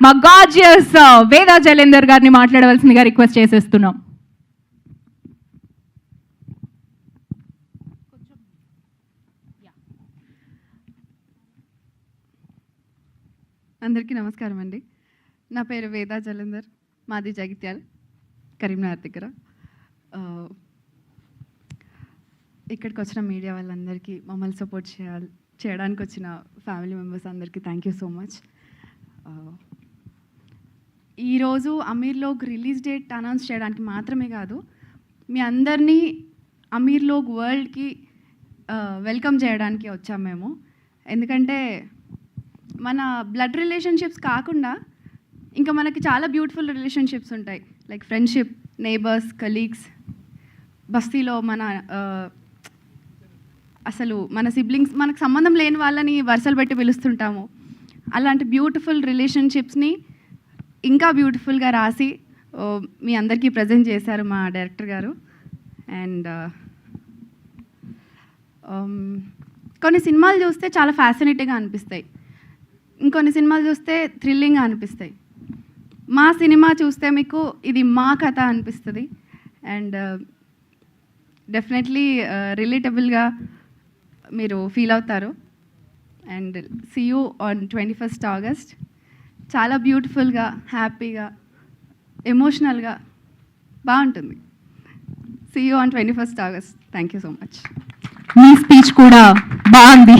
మా గార్జియస్ వేదా జలేందర్ గారిని మాట్లాడవలసిందిగా రిక్వెస్ట్ చేసేస్తున్నాం. అందరికీ నమస్కారం అండి. నా పేరు వేదా జలేందర్, మాది జగిత్యాల, కరీంనగర్ దగ్గర. ఇక్కడికి వచ్చిన మీడియా వాళ్ళందరికీ, మమ్మల్ని సపోర్ట్ చేయడానికి వచ్చిన ఫ్యామిలీ మెంబర్స్ అందరికీ థ్యాంక్ యూ సో మచ్. ఈరోజు అమీర్లోగ్ రిలీజ్ డేట్ అనౌన్స్ చేయడానికి మాత్రమే కాదు, మీ అందరినీ అమీర్లోగ్ వరల్డ్కి వెల్కమ్ చేయడానికి వచ్చాం మేము. ఎందుకంటే మన బ్లడ్ రిలేషన్షిప్స్ కాకుండా ఇంకా మనకి చాలా బ్యూటిఫుల్ రిలేషన్షిప్స్ ఉంటాయి. లైక్ ఫ్రెండ్షిప్, నేబర్స్, కలీగ్స్, బస్తీలో అసలు మన సిబ్లింగ్స్, మనకు సంబంధం లేని వాళ్ళని వరుసలు పెట్టి పిలుస్తుంటాము. అలాంటి బ్యూటిఫుల్ రిలేషన్షిప్స్ని ఇంకా బ్యూటిఫుల్గా రాసి మీ అందరికీ ప్రజెంట్ చేశారు మా డైరెక్టర్ గారు. అండ్ కొన్ని సినిమాలు చూస్తే చాలా ఫ్యాసినేటింగ్గా అనిపిస్తాయి, ఇంకొన్ని సినిమాలు చూస్తే థ్రిల్లింగ్గా అనిపిస్తాయి. మా సినిమా చూస్తే మీకు ఇది మా కథ అనిపిస్తుంది. అండ్ డెఫినెట్లీ రిలేటబుల్గా మీరు ఫీల్ అవుతారు. And see you on 21st August. చాలా బ్యూటిఫుల్గా, హ్యాపీగా, ఎమోషనల్గా బాగుంటుంది. See you on 21st August. Thank you so much. మీ స్పీచ్ కూడా బాగుంది.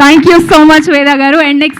Thank you so much Veda గారు. And next